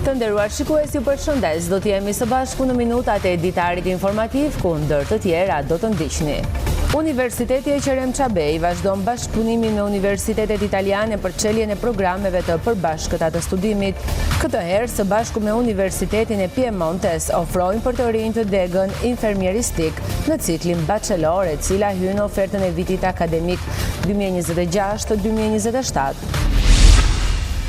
Të nderuar shikues, ju përshëndes. Do të jemi së bashku në minutat e ditarit informativ, ku ndër të tjera do të ndiqni. Universiteti e Qerem Çabej vazhdon bashkëpunimin me universitetet italiane për çeljen e programeve të përbashkëta të studimit. Këtë herë së bashku me Universitetin e Piemontes ofrojnë për të rinj të degën infermieristik në ciklin bachelor, e cila hyn në ofertën e vitit akademik 2026-2027.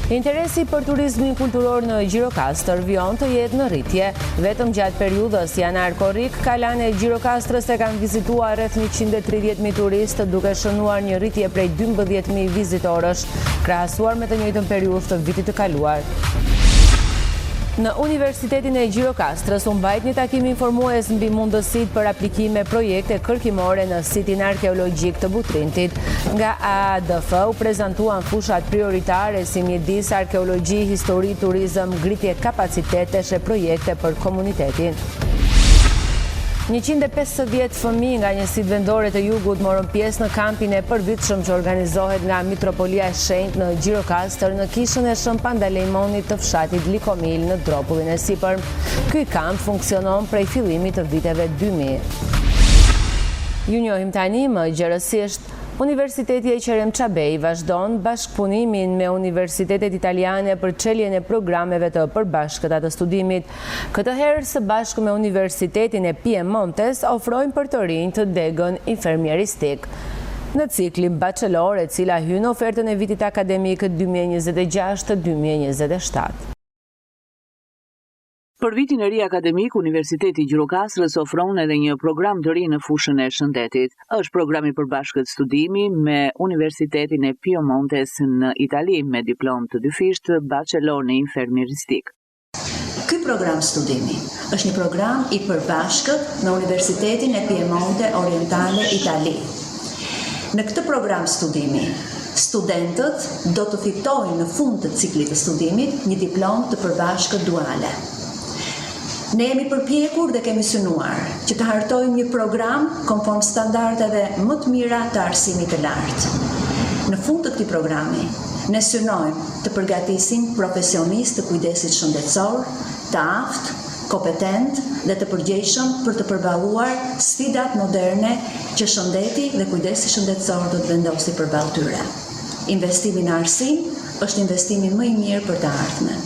Interesi për turizmin kulturor në Gjirokastër vion të jetë në rritje. Vetëm gjatë periudhës janar-korrik, kalan e Gjirokastrës e kanë vizituar rreth 130.000 turistë, duke shënuar një rritje prej 12.000 vizitorësh, krahasuar me të njëjtën periudhë të vitit të kaluar. Në Universitetin e Gjirokastrës u mbajt një takim informues mbi mundësitë për aplikime projekte kërkimore në sitin arkeologjik të Butrintit. Nga AADF u prezantuan fushat prioritare si mjedis, arkeologji, histori, turizëm, ngritje kapacitetesh e projekte për komunitetin. 150 fëmijë nga njësitë vendore të Jugut morën pjesë në kampin e përvitshëm që organizohet nga Mitropolia e Shenjtë në Gjirokastër në kishën e Shën Pandalejmonit të fshatit Likomil në Dropullin e Sipër. Ky kamp funksionon prej fillimit të viteve 2000. Ju njohim tani më gjërësisht. Universiteti e Qerem Çabej vazhdon bashkëpunimin me universitetet italiane për çeljen e programeve të përbashkëta të studimit. Këtë herë së bashku me Universitetin e Piemontes ofrojnë për të rinj të degën infermieristik në ciklin bachelor, e cila hyn në ofertën e vitit akademik 2026-2027. Për vitin e ri akademik, Universiteti i Gjirokastrës ofron edhe një program të ri në fushën e shëndetit. Është programi përbashkët studimi me Universitetin e Piemontes në Itali me diplomë të dyfisht bachelor në infermieristik. Ky program studimi është një program i përbashkët me Universitetin e Piemonte Orientale Itali. Në këtë program studimi, studentët do të fitojnë në fund të ciklit të studimit një diplomë të përbashkët duale. Ne jemi përpjekur dhe kemi synuar që të hartojmë një program konform standardeve më të mira të arsimit të lartë. Në fund të këtij programi, ne synojmë të përgatisim profesionistë të kujdesit shëndetësor, të aftë, kompetent dhe të përgjegjshëm për të përballuar sfidat moderne që shëndeti dhe kujdesi shëndetësor do të vendosi përballë tyre. Investimi në arsim është investimi më i mirë për të ardhmen.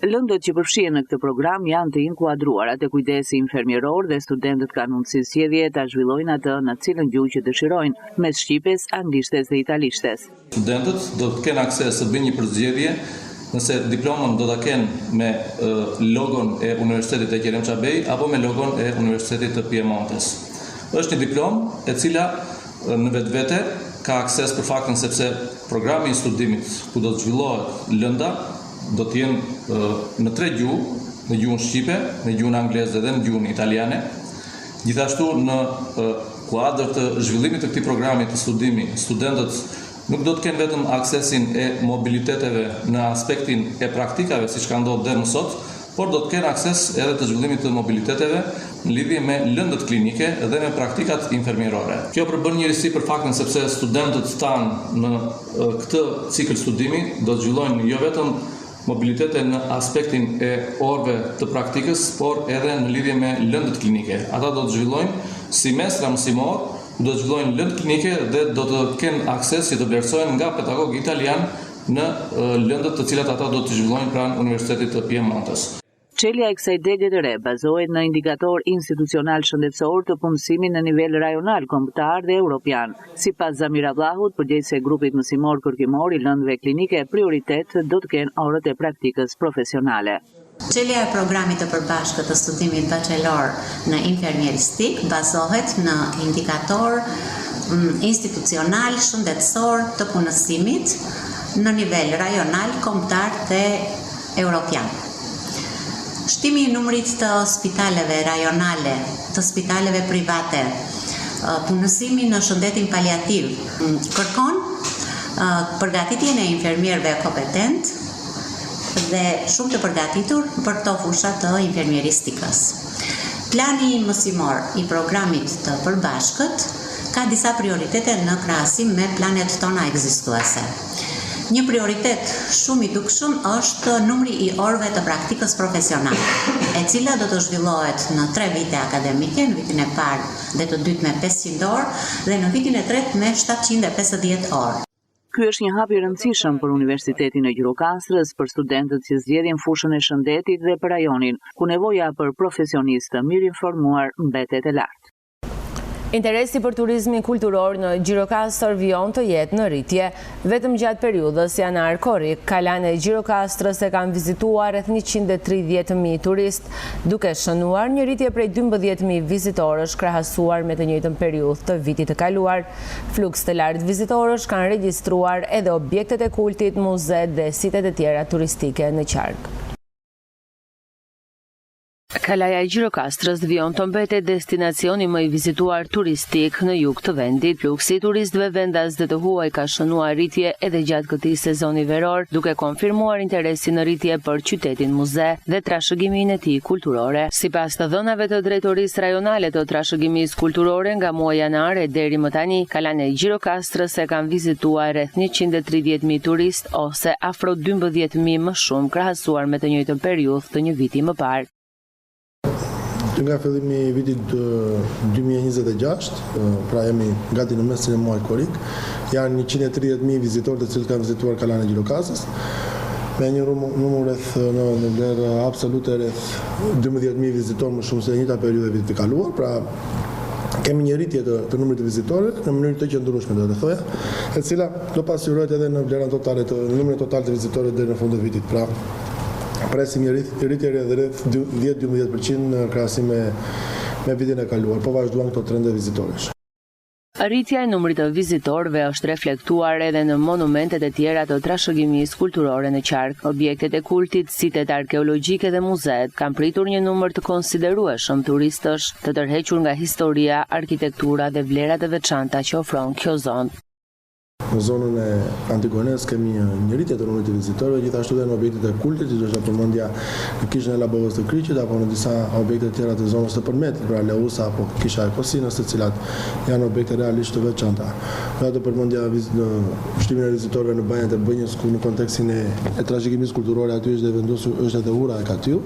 Lëndët që përfshihen në këtë program janë të inkuadruara te kujdesi infermieror dhe studentët kanë mundësi zgjedhje ta zhvillojnë atë në cilën gjuhë që dëshirojnë, mes shqipes, anglishtes dhe italishtes. Studentët do të kenë akses të bëjnë një përzgjedhje nëse diplomën do ta kenë me logon e Universitetit e Qerem Çabej apo me logon e Universitetit të Piemontes. Është një diplomë e cila në vetvete ka akses për faktin sepse programi i studimit ku do të zhvillohet lënda do të jenë në 3 gjuhë, në gjuhën shqipe, në gjuhën angleze dhe në gjuhën italiane. Gjithashtu në kuadër të zhvillimit të këtij programi të studimi, studentët nuk do të kenë vetëm aksesin e mobiliteteve në aspektin e praktikave, siç ka ndodhur deri më sot, por do të kenë akses edhe të zhvillimit të mobiliteteve në lidhje me lëndët klinike dhe me praktikat infermierore. Kjo përbën njërisi për faktin sepse studentët tanë në këtë cikël studimi do të zhvillojnë jo vetëm mobilitete në aspektin e orëve të praktikës, por edhe në lidhje me lëndët klinike. Ata do të zhvillojnë semestra mësimor, do të zhvillojnë lëndë klinike dhe do të kenë akses që të vlerësohen nga pedagog italian në lëndët të cilat ata do të zhvillojnë pranë Universitetit të Piemontes. Çelja e kësaj dege të re bazohet në indikator institucional shëndetësor të punësimit në nivel rajonal, kombëtar dhe europian. Sipas Zamir Allahut, përgjegjëse e grupit mësimor kërkimor i lëndëve klinike, prioritet do të kenë orët e praktikës profesionale. Çelja e programit të përbashkët të studimit bachelor në infermieristik bazohet në indikator institucional shëndetësor të punësimit në nivel rajonal, kombëtar dhe europian. Shtimi i numrit të spitaleve rajonale, të spitaleve private, punësimi në shëndetin paliativ, kërkon përgatitjen e infermierëve kompetent dhe shumë të përgatitur për këto fusha të infermieristikës. Plani mësimor i programit të përbashkët ka disa prioritete në krahasim me planet tona ekzistuese. Një prioritet shumë i dukshëm është numri i orëve të praktikës profesionale, e cila do të zhvillohet në 3 vite akademike, në vitin e parë dhe të dytë me 500 orë dhe në vitin e tretë me 750 orë. Ky është një hap i rëndësishëm për Universitetin e Gjirokastrës, për studentët që zgjedhin fushën e shëndetit dhe për rajonin, ku nevoja për profesionistë të mirë informuar mbetet e lartë. Interesi për turizmin kulturor në Gjirokastër vijon të jetë në rritje. Vetëm gjatë periudhës janar-korrik, kalane e Gjirokastrës e kanë vizituar rreth 130.000 turist, duke shënuar një rritje prej 12.000 vizitorësh krahasuar me të njëjtën periudhë të vitit të kaluar. Fluks të lartë vizitorësh kanë regjistruar edhe objektet e kultit, muzeet dhe sitet e tjera turistike në qark. Kalaja e Gjirokastrës vijon të mbetet destinacioni më i vizituar turistik në jug të vendit. Fluksi i turistëve vendas dhe të huaj ka shënuar rritje edhe gjatë këtij sezoni veror, duke konfirmuar interesin në rritje për qytetin muze dhe trashëgimin e tij kulturore. Sipas të dhënave të drejtorisë rajonale të trashëgimisë kulturore, nga muaji janar e deri më tani, kalane e Gjirokastrës e kanë vizituar rreth 130.000 turist ose afro 12.000 më shumë krahasuar me të njëjtën periudhë të një viti më parë. Nga fillimi i vitit 2026, pra jemi gati në mesin e muajit korrik, janë 130.000 vizitorë të cilët kanë vizituar kalanen e Gjirokastrës, me një numër rreth në vlerë absolute rreth 12.000 vizitorë më shumë se njëjta periudhë e vitit të kaluar, pra kemi një rritje të numrit të vizitorëve në mënyrë të qëndrueshme, do të thoja, e cila do pasqyrohet edhe në vlerën totale në numrin total të vizitorëve deri në fund të vitit. Pra presim një rritje rreth 10-12% në krahasim me vitin e kaluar, po vazhduan këto trende vizitorësh. Rritja e numrit të vizitorëve është reflektuar edhe në monumentet e tjera të trashëgimisë kulturore në qark. Objektet e kultit, sitet arkeologjike dhe muzeet kanë pritur një numër të konsiderueshëm turistësh, të tërhequr nga historia, arkitektura dhe vlerat e veçanta që ofron kjo zonë. Në zonën e Antigones kemi një rritje të numrit të vizitorëve, gjithashtu edhe në objektet e kultit, siç është përmendja në kishën e Labovës të Kryqit apo në disa objekte të tjera të zonës së përmetit, pra Leusa apo kisha e Kosinës, të cilat janë objekte realisht të veçanta. Ato përmendja ushtrimin e vizitorëve në banjat e Bënjës, ku në kontekstin e trashëgimisë kulturore aty është vendosur është edhe ura e Katiu,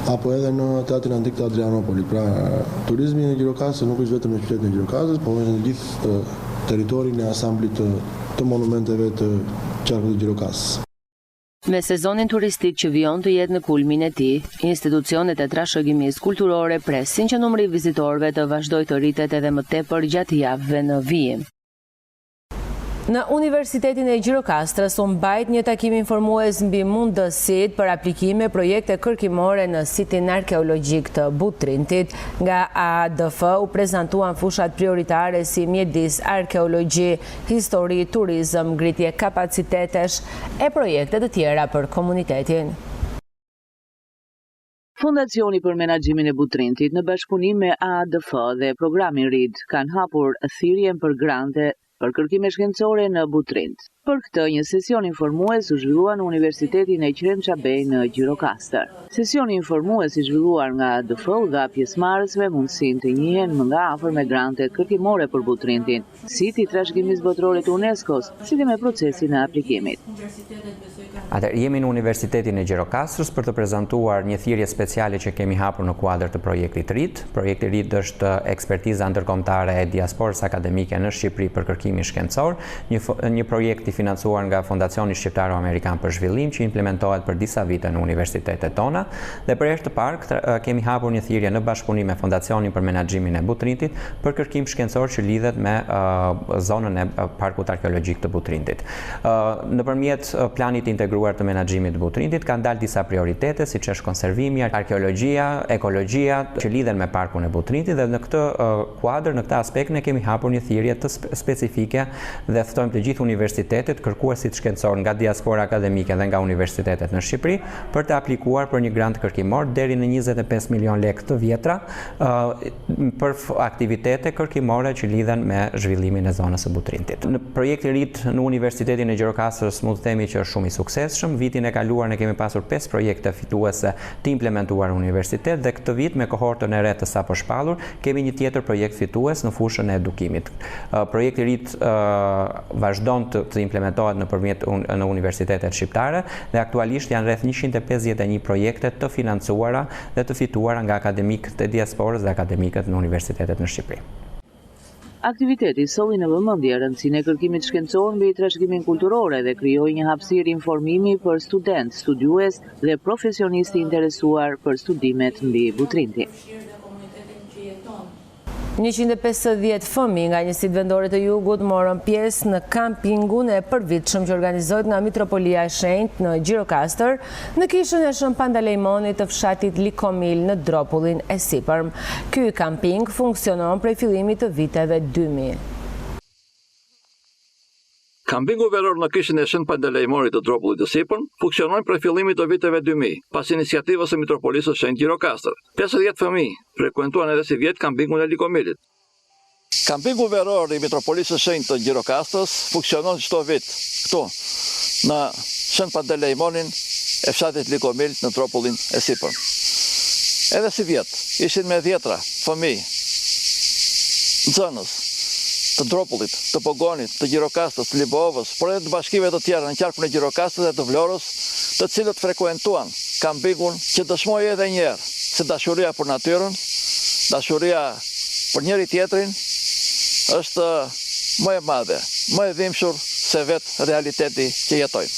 apo edhe në Teatrin Antik të Adrianopolit. Pra turizmi në Gjirokastrë nuk është vetëm në qytetin e Gjirokastrës, por është në gjithë territorin e asamblit të monumenteve të qarkut të Gjirokastrës. Me sezonin turistik që vijon të jetë në kulmin e tij, institucionet e trashëgimisë kulturore presin që numri i vizitorëve të vazhdojë të rritet edhe më tepër gjatë javëve në vijim. Në Universitetin e Gjirokastrës u mbajt një takim informues mbi mundësitë për aplikime projekte kërkimore në sitin arkeologjik të Butrintit. Nga ADF u prezantuan fushat prioritare si mjedis, arkeologji, histori, turizëm, ngritje kapacitetesh e projekte të tjera për komunitetin. Fondacioni për Menaxhimin e Butrintit në bashkëpunim me ADF dhe programin RID kanë hapur thirrjen për grante për kërkime shkencore në Butrint. Për këtë, një sesion informues u zhvillua në Universitetin e Qrem Qabej në Gjirokastër. Sesioni informues i zhvilluar nga ADF u dha pjesëmarrësve mundësinë të njihen më nga afër me grantet kërkimore për Butrintin, siti i trashëgimisë botërore të UNESCO-s, si dhe me procesin e aplikimit. Jemi në Universitetin e Gjirokastrës për të prezantuar një thirrje speciale që kemi hapur në kuadër të projektit RID. Projekti RID është ekspertiza ndërkombëtare e diasporës akademike në Shqipëri për kërkimin shkencor, një projekt i financuar nga Fondacioni Shqiptaro-Amerikan për Zhvillim që implementohet për disa vite në universitetet tona, dhe për herë të parë kemi hapur një thirrje në bashkëpunim me Fondacionin për Menaxhimin e Butrintit për kërkim shkencor që lidhet me zonën e Parkut Arkeologjik të Butrintit. Nëpërmjet planit integruar të menaxhimit të Butrintit kanë dalë disa prioritete, siç është konservimi, arkeologjia, ekologjia që lidhen me Parkun e Butrintit, dhe në këtë kuadër, në këtë aspekt ne kemi hapur një thirrje të specifike dhe ftojmë të gjithë universitetet kërkuesit shkencor nga diaspora akademike dhe nga universitetet në Shqipëri për të aplikuar për një grant kërkimor deri në 25 milion lekë të vjetra për aktivitete kërkimore që lidhen me zhvillimin e zonës së Butrintit. Në projekti RID në Universitetin e Gjirokastrës mund të themi që është shumë i suksesshëm. Vitin e kaluar ne kemi pasur 5 projekte fituese të implementuar në universitet dhe këtë vit me kohortën e re të sapo shpallur kemi një tjetër projekt fitues në fushën e edukimit. Projekti RID vazhdon të implementohet në universitetet shqiptare dhe aktualisht janë rreth 151 projekte të financuara dhe të fituara nga akademikët e diasporës dhe akademikët në universitetet në Shqipëri. Aktiviteti solli në vëmendje rëndësinë e kërkimit shkencor mbi trashëgimin kulturore dhe krijoi një hapësirë informimi për student, studiues dhe profesionistë interesuar për studimet mbi Butrinti. 150 fëmijë nga njësitë vendore të Jugut morën pjesë në kampingun e përvitshëm që organizohet nga Mitropolia e Shenjtë në Gjirokastër, në kishën e Shën Pandelejmonit të fshatit Likomil në Dropullin e Sipërm. Ky kamping funksionon prej fillimit të viteve 2000. Kampingu veror në kishën e Shën Pandelejmonit të Dropullit të Sipërm funksionon prej fillimit të viteve 2000, pas iniciativës së Mitropolisë së Shenjtë Gjirokastër. 50 fëmijë frekuentuan edhe si vjet kampingun e Likomilit. Kampingu veror i Mitropolisë së Shenjtë të Gjirokastës funksionon çdo vit këtu në Shën Pandelejmonin e fshatit Likomil në Dropullin e Sipërm. Edhe si vjet ishin me dhjetra fëmijë nxënës të Dropullit, të Pogonit, të Gjirokastës, të Libovës, por edhe të bashkive të tjera në qarkun e Gjirokastës dhe të Vlorës, të cilët frekuentuan kampingun që dëshmoi edhe një herë se dashuria për natyrën, dashuria për njëri tjetrin është më e madhe, më e dhimbshur se vetë realiteti që jetojmë.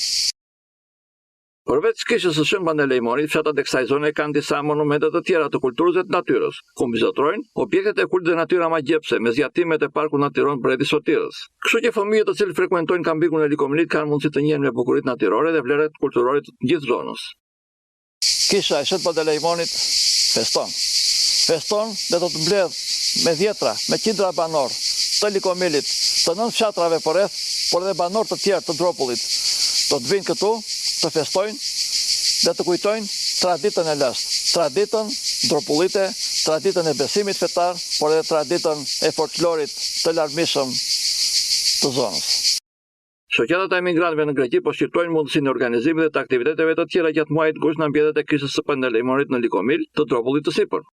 Përveç kishës së Shën Pandelejmonit, fshatat e kësaj zone kanë disa monumente të tjera të kulturës dhe të natyrës, ku vizitojnë objektet e kultit dhe natyra magjepse me zgjatimet e parkut natyron Bredi Sotirës. Kështu që fëmijët të cilët frekuentojnë kampingun e Likomilit kanë mundësi të njihen me bukuritë natyrore dhe vlerat kulturore të gjithë zonës. Kisha e Shën Pandelejmonit feston. Feston dhe do të mbledh me dhjetra, me qindra banor të Likomilit, të 9 fshatrave përreth, por edhe banor të tjerë të Dropullit. Do të vinë këtu të festojnë dhe të kujtojnë traditën e lashtë, traditën dropullite, traditën e besimit fetar, por edhe traditën e folklorit të larmishëm të zonës. Shoqatat e emigrantëve në Greqi po shqyrtojnë mundësinë e organizimit dhe të aktiviteteve të tjera gjatë muajit gusht në ambjetet e kishës së Pandelejmonit në Likomil të Dropullit të Sipërm.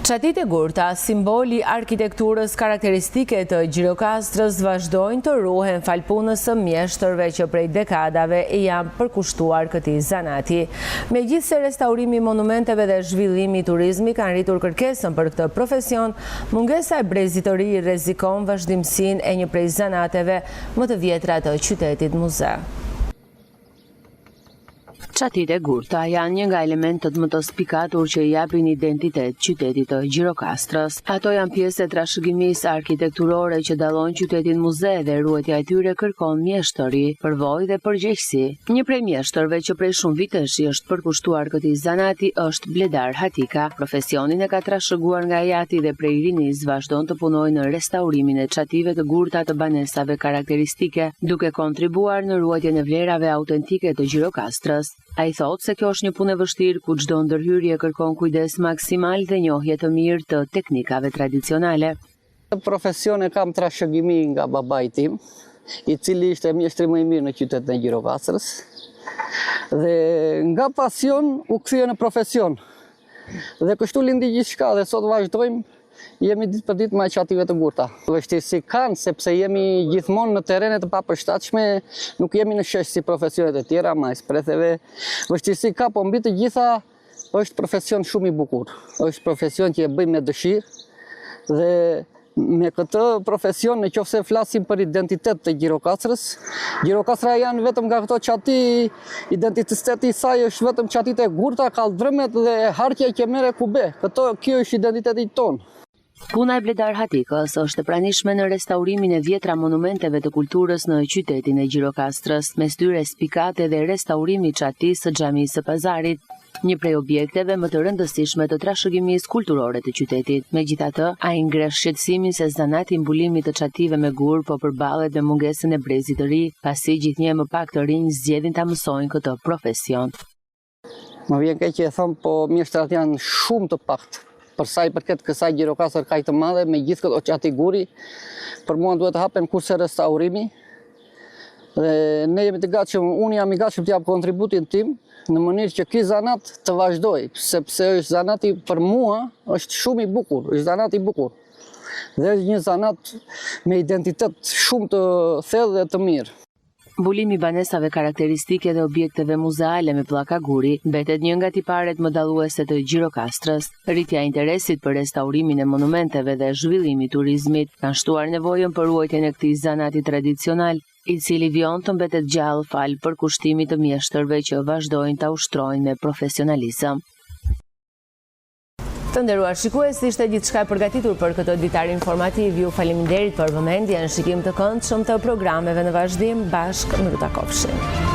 Çatit e gurta, simboli arkitekturës karakteristike të Gjirokastrës, vazhdojnë të ruhen falpunës së mjeshtërve që prej dekadave e janë përkushtuar këtij zanati. Megjithse restaurimi i monumenteve dhe zhvillimi i turizmit kanë rritur kërkesën për këtë profesion, mungesa e brezit të ri rrezikon vazhdimsinë e një prej zanateve më të vjetra të qytetit muze. Çatit e gurta janë një nga elementët më të spikatur që i japin identitet qytetit të Gjirokastrës. Ato janë pjesë e trashëgimisë arkitekturore që dallon qytetin muze dhe ruajtja e tyre kërkon mjeshtëri, përvojë dhe përgjegjësi. Një prej mjeshtërve që prej shumë vitesh i është përkushtuar këtij zanati është Bledar Hatika. Profesionin e ka trashëguar nga jati dhe prej rinis vazhdon të punojë në restaurimin e çative të gurta të banesave karakteristike, duke kontribuar në ruajtjen e vlerave autentike të Gjirokastrës. Ai thotë se kjo është një punë e vështirë ku çdo ndërhyrje kërkon kujdes maksimal dhe njohje të mirë të teknikave tradicionale. Profesion e kam trashëgimi nga babai tim, i cili ishte mjeshtri më i mirë në qytetin e Gjirokastrës. Dhe nga pasion u kthye në profesion. Dhe kështu lindi gjithçka dhe sot vazhdojmë. Jemi ditë për ditë me çative të gurta. Vështirësi kanë sepse jemi gjithmonë në terrene të papërshtatshme, nuk jemi në shesh si profesionet e tjera, majspretheve. Vështirësi ka, po mbi të gjitha është profesion shumë i bukur. Është profesion që e bëjmë me dëshirë dhe me këtë profesion, nëse flasim për identitet të Gjirokastrës, Gjirokastra janë vetëm nga këto çati, identiteti i saj është vetëm çatit e gurta, kallëdrëmet dhe harqja e Qemere Kube. Kjo është identiteti tonë. Puna e Bledar Hatikës është e pranishme në restaurimin e vjetra monumenteve të kulturës në qytetin e Gjirokastrës, mes tyre spikate dhe restaurimi i çatisë së xhamisë së Pazarit, një prej objekteve më të rëndësishme të trashëgimisë kulturore të qytetit. Megjithatë, ai ngresh shqetësimin se zanati i mbulimit të çative me gur po përballet me mungesën e brezit të ri, pasi gjithnjë më pak të rinj zgjedhin ta mësojnë këtë profesion. Më vjen keq që e them, po mjeshtrat janë shumë të pakët. Për sa i përket kësaj Gjirokastër kaq të madhe me gjithë këto çati guri, për mua duhet të hapen kurse restaurimi. Dhe ne jemi të gatshëm, unë jam i gatshëm të jap kontributin tim në mënyrë që ky zanat të vazhdojë, sepse është zanati për mua është shumë i bukur, është zanat i bukur. dhe është një zanat me identitet shumë të thellë dhe të mirë. Mbulimi i banesave karakteristike dhe objekteve muzeale me pllaka guri mbetet një nga tiparet më dalluese të Gjirokastrës. Rritja e interesit për restaurimin e monumenteve dhe zhvillimi i turizmit kanë shtuar nevojën për ruajtjen e këtij zanati tradicional, i cili vijon të mbetet gjallë fal përkushtimit të mjeshtërve që vazhdojnë ta ushtrojnë me profesionalizëm. Të nderuar shikues, ishte gjithçka e përgatitur për këtë ditar informativ. Ju faleminderit për vëmendjen, shikim të këndshëm të programeve në vazhdim. Bashkë miru takofshim.